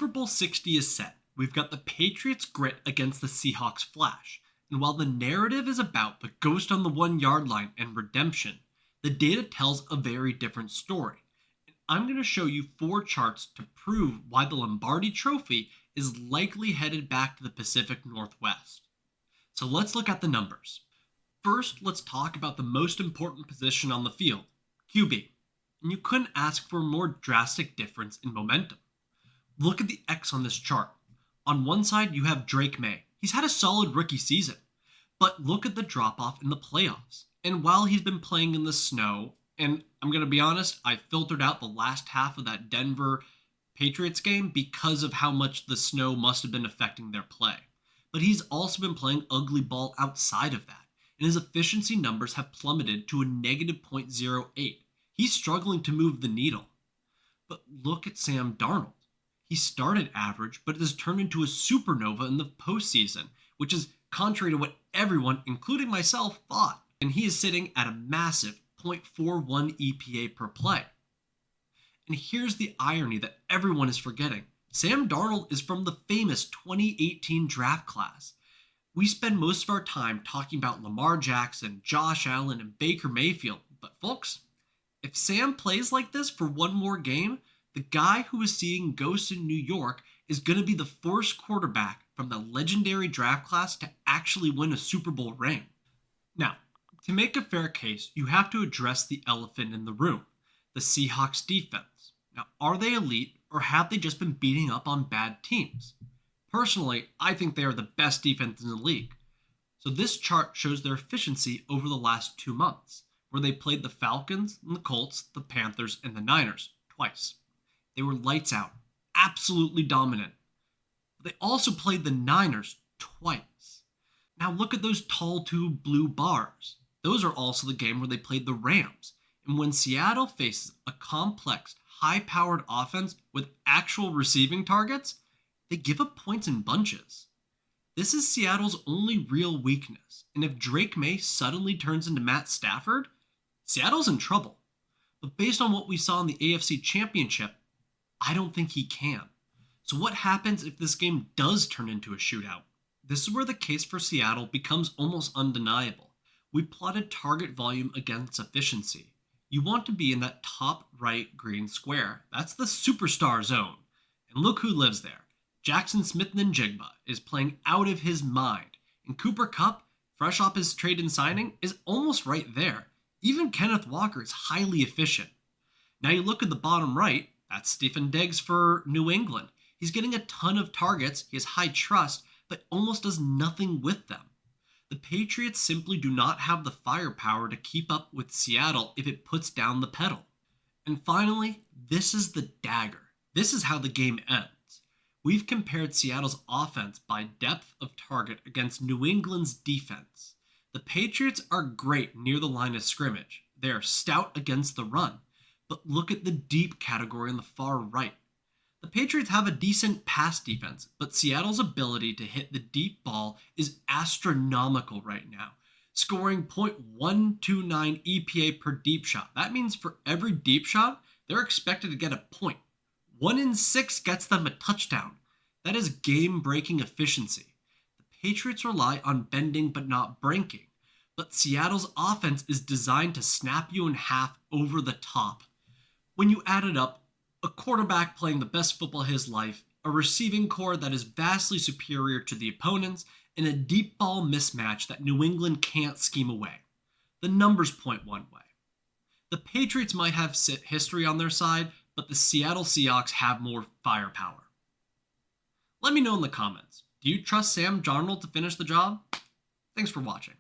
Super Bowl 60 is set. We've got the Patriots' grit against the Seahawks' flash. And while the narrative is about the ghost on the 1 yard line and redemption, the data tells a very different story. And I'm going to show you 4 charts to prove why the Lombardi Trophy is likely headed back to the Pacific Northwest. So let's look at the numbers. First, let's talk about the most important position on the field, QB. And you couldn't ask for a more drastic difference in momentum. Look at the X on this chart. On one side, you have Drake Maye. He's had a solid rookie season. But look at the drop-off in the playoffs. And while he's been playing in the snow, and I'm going to be honest, I filtered out the last half of that Denver Patriots game because of how much the snow must have been affecting their play. But he's also been playing ugly ball outside of that. And his efficiency numbers have plummeted to a negative .08. He's struggling to move the needle. But look at Sam Darnold. He started average, but has turned into a supernova in the postseason, which is contrary to what everyone, including myself, thought. And he is sitting at a massive .41 EPA per play. And here's the irony that everyone is forgetting. Sam Darnold is from the famous 2018 draft class. We spend most of our time talking about Lamar Jackson, Josh Allen, and Baker Mayfield. But folks, if Sam plays like this for one more game, the guy who is seeing ghosts in New York is going to be the first quarterback from the legendary draft class to actually win a Super Bowl ring. Now, to make a fair case, you have to address the elephant in the room, the Seahawks defense. Now, are they elite or have they just been beating up on bad teams? Personally, I think they are the best defense in the league. So this chart shows their efficiency over the last 2 months, where they played the Falcons and the Colts, the Panthers, and the Niners twice. They were lights out, absolutely dominant. But they also played the Niners twice. Now look at those tall 2 blue bars. Those are also the game where they played the Rams. And when Seattle faces a complex, high-powered offense with actual receiving targets, they give up points in bunches. This is Seattle's only real weakness. And if Drake Maye suddenly turns into Matt Stafford, Seattle's in trouble. But based on what we saw in the AFC Championship, I don't think he can. So what happens if this game does turn into a shootout? This is where the case for Seattle becomes almost undeniable. We plotted target volume against efficiency. You want to be in that top right green square. That's the superstar zone. And look who lives there. Jackson Smith-Njigba is playing out of his mind. And Cooper Kupp, fresh off his trade and signing, is almost right there. Even Kenneth Walker is highly efficient. Now you look at the bottom right, that's Stephen Diggs for New England. He's getting a ton of targets, he has high trust, but almost does nothing with them. The Patriots simply do not have the firepower to keep up with Seattle if it puts down the pedal. And finally, this is the dagger. This is how the game ends. We've compared Seattle's offense by depth of target against New England's defense. The Patriots are great near the line of scrimmage. They are stout against the run. But look at the deep category on the far right. The Patriots have a decent pass defense, but Seattle's ability to hit the deep ball is astronomical right now, scoring .129 EPA per deep shot. That means for every deep shot, they're expected to get a point. 1 in 6 gets them a touchdown. That is game-breaking efficiency. The Patriots rely on bending but not breaking, but Seattle's offense is designed to snap you in half over the top. When you add it up, a quarterback playing the best football of his life, a receiving core that is vastly superior to the opponents, and a deep ball mismatch that New England can't scheme away. The numbers point one way. The Patriots might have history on their side, but the Seattle Seahawks have more firepower. Let me know in the comments. Do you trust Sam Darnold to finish the job? Thanks for watching.